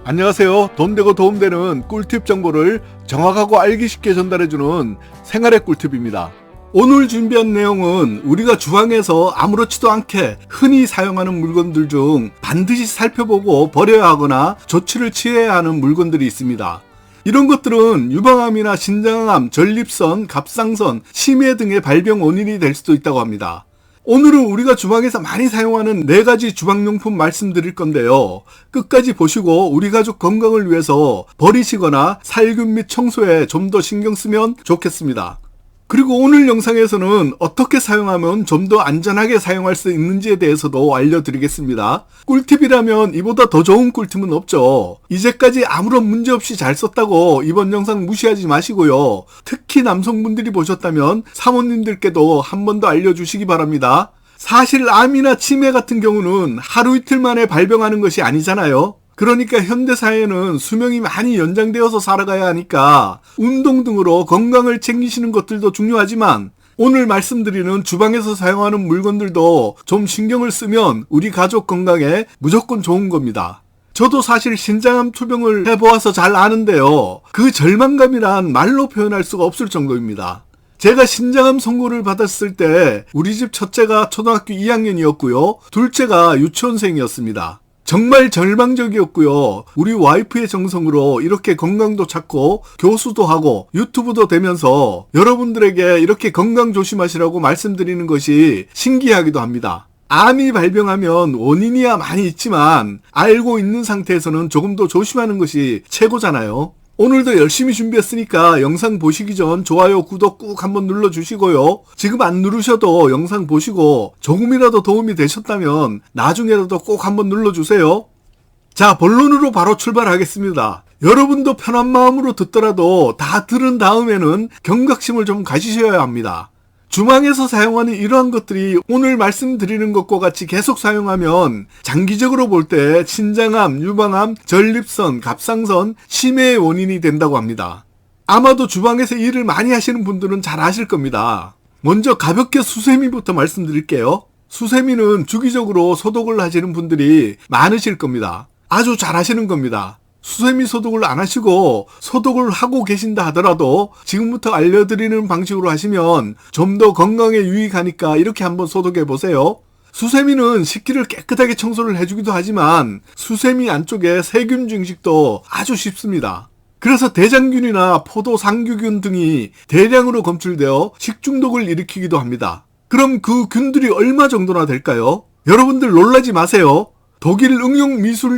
안녕하세요. 돈되고 도움되는 꿀팁 정보를 정확하고 알기 쉽게 전달해주는 생활의 꿀팁입니다. 오늘 준비한 내용은 우리가 주방에서 아무렇지도 않게 흔히 사용하는 물건들 중 반드시 살펴보고 버려야 하거나 조치를 취해야 하는 물건들이 있습니다. 이런 것들은 유방암이나 신장암, 전립선, 갑상선, 치매 등의 발병 원인이 될 수도 있다고 합니다. 오늘은 우리가 주방에서 많이 사용하는 4가지 주방용품 말씀드릴 건데요. 끝까지 보시고 우리 가족 건강을 위해서 버리시거나 살균 및 청소에 좀 더 신경 쓰면 좋겠습니다. 그리고 오늘 영상에서는 어떻게 사용하면 좀 더 안전하게 사용할 수 있는지에 대해서도 알려드리겠습니다. 꿀팁이라면 이보다 더 좋은 꿀팁은 없죠. 이제까지 아무런 문제 없이 잘 썼다고 이번 영상 무시하지 마시고요. 특히 남성분들이 보셨다면 사모님들께도 한 번 더 알려주시기 바랍니다. 사실 암이나 치매 같은 경우는 하루 이틀 만에 발병하는 것이 아니잖아요. 그러니까 현대사회는 수명이 많이 연장되어서 살아가야 하니까 운동 등으로 건강을 챙기시는 것들도 중요하지만 오늘 말씀드리는 주방에서 사용하는 물건들도 좀 신경을 쓰면 우리 가족 건강에 무조건 좋은 겁니다. 저도 사실 신장암 투병을 해보아서 잘 아는데요. 그 절망감이란 말로 표현할 수가 없을 정도입니다. 제가 신장암 선고를 받았을 때 우리 집 첫째가 초등학교 2학년이었고요. 둘째가 유치원생이었습니다. 정말 절망적이었고요. 우리 와이프의 정성으로 이렇게 건강도 찾고 교수도 하고 유튜브도 되면서 여러분들에게 이렇게 건강 조심하시라고 말씀드리는 것이 신기하기도 합니다. 암이 발병하면 원인이야 많이 있지만 알고 있는 상태에서는 조금 더 조심하는 것이 최고잖아요. 오늘도 열심히 준비했으니까 영상 보시기 전 좋아요, 구독 꾹 한번 눌러주시고요. 지금 안 누르셔도 영상 보시고 조금이라도 도움이 되셨다면 나중에라도 꼭 한번 눌러주세요. 자, 본론으로 바로 출발하겠습니다. 여러분도 편한 마음으로 듣더라도 다 들은 다음에는 경각심을 좀 가지셔야 합니다. 주방에서 사용하는 이러한 것들이 오늘 말씀드리는 것과 같이 계속 사용하면 장기적으로 볼 때 신장암, 유방암, 전립선, 갑상선, 치매의 원인이 된다고 합니다. 아마도 주방에서 일을 많이 하시는 분들은 잘 아실 겁니다. 먼저 가볍게 수세미부터 말씀드릴게요. 수세미는 주기적으로 소독을 하시는 분들이 많으실 겁니다. 아주 잘 하시는 겁니다. 수세미 소독을 안 하시고 소독을 하고 계신다 하더라도 지금부터 알려드리는 방식으로 하시면 좀 더 건강에 유익하니까 이렇게 한번 소독해 보세요. 수세미는 식기를 깨끗하게 청소를 해주기도 하지만 수세미 안쪽에 세균 증식도 아주 쉽습니다. 그래서 대장균이나 포도 상규균 등이 대량으로 검출되어 식중독을 일으키기도 합니다. 그럼 그 균들이 얼마 정도나 될까요? 여러분들 놀라지 마세요. 독일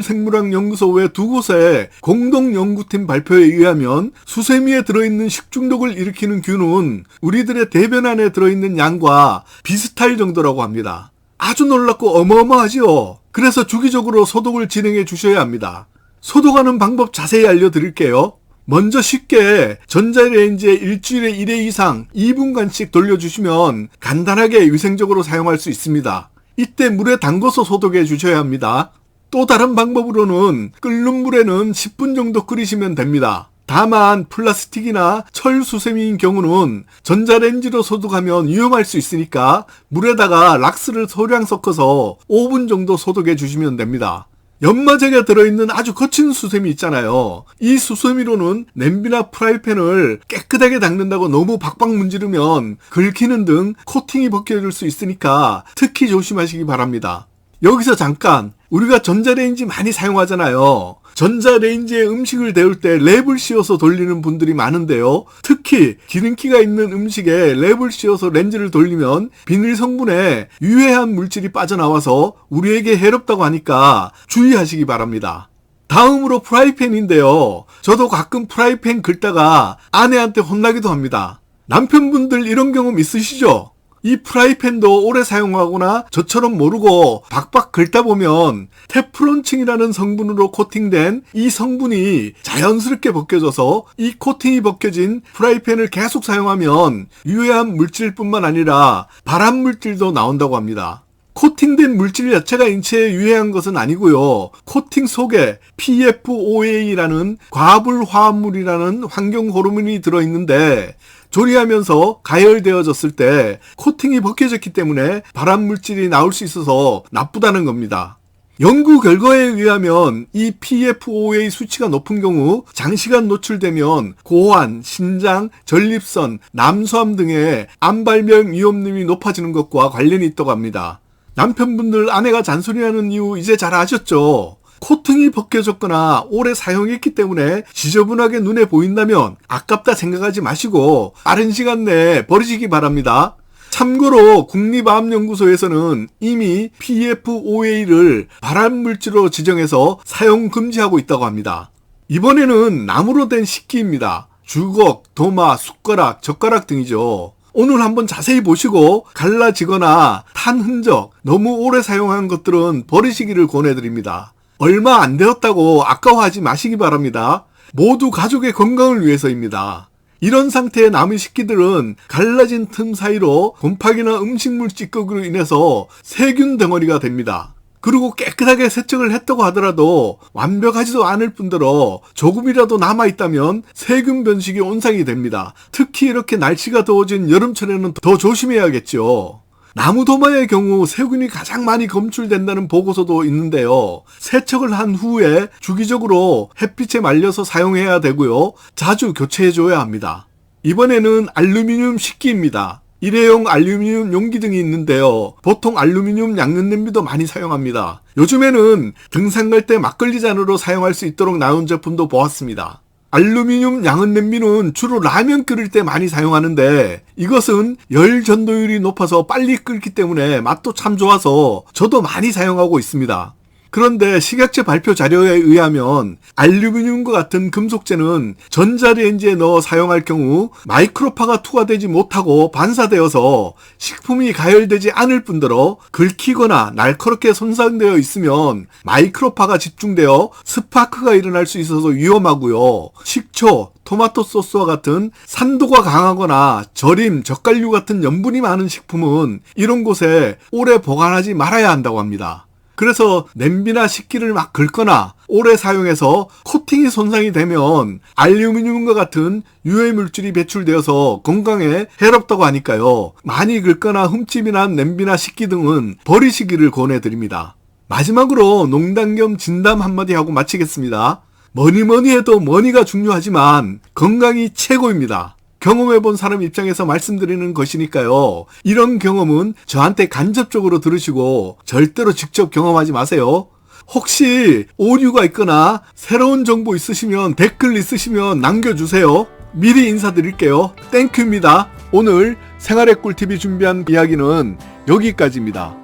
응용미술생물학연구소 외 2곳의 공동연구팀 발표에 의하면 수세미에 들어있는 식중독을 일으키는 균은 우리들의 대변 안에 들어있는 양과 비슷할 정도라고 합니다. 아주 놀랍고 어마어마하지요. 그래서 주기적으로 소독을 진행해 주셔야 합니다. 소독하는 방법 자세히 알려드릴게요. 먼저 쉽게 전자레인지에 일주일에 1회 이상 2분간씩 돌려주시면 간단하게 위생적으로 사용할 수 있습니다. 이때 물에 담궈서 소독해 주셔야 합니다. 또 다른 방법으로는 끓는 물에는 10분 정도 끓이시면 됩니다. 다만 플라스틱이나 철 수세미인 경우는 전자레인지로 소독하면 위험할 수 있으니까 물에다가 락스를 소량 섞어서 5분 정도 소독해 주시면 됩니다. 연마제가 들어있는 아주 거친 수세미 있잖아요. 이 수세미로는 냄비나 프라이팬을 깨끗하게 닦는다고 너무 박박 문지르면 긁히는 등 코팅이 벗겨질 수 있으니까 특히 조심하시기 바랍니다. 여기서 잠깐, 우리가 전자레인지 많이 사용하잖아요. 전자레인지에 음식을 데울 때 랩을 씌워서 돌리는 분들이 많은데요. 특히 기름기가 있는 음식에 랩을 씌워서 렌즈를 돌리면 비닐 성분에 유해한 물질이 빠져나와서 우리에게 해롭다고 하니까 주의하시기 바랍니다. 다음으로 프라이팬인데요. 저도 가끔 프라이팬 긁다가 아내한테 혼나기도 합니다. 남편분들 이런 경험 있으시죠? 이 프라이팬도 오래 사용하거나 저처럼 모르고 박박 긁다 보면 테프론층이라는 성분으로 코팅된 이 성분이 자연스럽게 벗겨져서 이 코팅이 벗겨진 프라이팬을 계속 사용하면 유해한 물질뿐만 아니라 발암 물질도 나온다고 합니다. 코팅된 물질 자체가 인체에 유해한 것은 아니고요. 코팅 속에 PFOA라는 과불 화합물이라는 환경 호르몬이 들어있는데 조리하면서 가열되어졌을 때 코팅이 벗겨졌기 때문에 발암물질이 나올 수 있어서 나쁘다는 겁니다. 연구 결과에 의하면 이 PFOA 수치가 높은 경우 장시간 노출되면 고환, 신장, 전립선, 남수암 등의 암 발병 위험률이 높아지는 것과 관련이 있다고 합니다. 남편분들 아내가 잔소리하는 이유 이제 잘 아셨죠? 코팅이 벗겨졌거나 오래 사용했기 때문에 지저분하게 눈에 보인다면 아깝다 생각하지 마시고 빠른 시간 내에 버리시기 바랍니다. 참고로 국립암연구소에서는 이미 PFOA를 발암물질로 지정해서 사용 금지하고 있다고 합니다. 이번에는 나무로 된 식기입니다. 주걱, 도마, 숟가락, 젓가락 등이죠. 오늘 한번 자세히 보시고 갈라지거나 탄 흔적, 너무 오래 사용한 것들은 버리시기를 권해드립니다. 얼마 안 되었다고 아까워하지 마시기 바랍니다. 모두 가족의 건강을 위해서입니다. 이런 상태의 남은 식기들은 갈라진 틈 사이로 곰팡이나 음식물 찌꺼기로 인해서 세균 덩어리가 됩니다. 그리고 깨끗하게 세척을 했다고 하더라도 완벽하지도 않을 뿐더러 조금이라도 남아있다면 세균 변식이 온상이 됩니다. 특히 이렇게 날씨가 더워진 여름철에는 더 조심해야겠죠. 나무도마의 경우 세균이 가장 많이 검출된다는 보고서도 있는데요. 세척을 한 후에 주기적으로 햇빛에 말려서 사용해야 되고요. 자주 교체해줘야 합니다. 이번에는 알루미늄 식기입니다. 일회용 알루미늄 용기 등이 있는데요. 보통 알루미늄 양념 냄비도 많이 사용합니다. 요즘에는 등산 갈 때 막걸리 잔으로 사용할 수 있도록 나온 제품도 보았습니다. 알루미늄 양은 냄비는 주로 라면 끓일 때 많이 사용하는데 이것은 열 전도율이 높아서 빨리 끓기 때문에 맛도 참 좋아서 저도 많이 사용하고 있습니다. 그런데 식약처 발표 자료에 의하면 알루미늄과 같은 금속재는 전자레인지에 넣어 사용할 경우 마이크로파가 투하되지 못하고 반사되어서 식품이 가열되지 않을 뿐더러 긁히거나 날카롭게 손상되어 있으면 마이크로파가 집중되어 스파크가 일어날 수 있어서 위험하고요. 식초, 토마토 소스와 같은 산도가 강하거나 절임, 젓갈류 같은 염분이 많은 식품은 이런 곳에 오래 보관하지 말아야 한다고 합니다. 그래서 냄비나 식기를 막 긁거나 오래 사용해서 코팅이 손상이 되면 알루미늄과 같은 유해 물질이 배출되어서 건강에 해롭다고 하니까요. 많이 긁거나 흠집이 난 냄비나 식기 등은 버리시기를 권해드립니다. 마지막으로 농담 겸 진담 한마디 하고 마치겠습니다. 뭐니 해도 머니가 중요하지만 건강이 최고입니다. 경험해본 사람 입장에서 말씀드리는 것이니까요. 이런 경험은 저한테 간접적으로 들으시고 절대로 직접 경험하지 마세요. 혹시 오류가 있거나 새로운 정보 있으시면 댓글 있으시면 남겨주세요. 미리 인사드릴게요. 땡큐입니다. 오늘 생활의 꿀팁이 준비한 이야기는 여기까지입니다.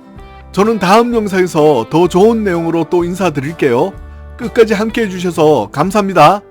저는 다음 영상에서 더 좋은 내용으로 또 인사드릴게요. 끝까지 함께 해주셔서 감사합니다.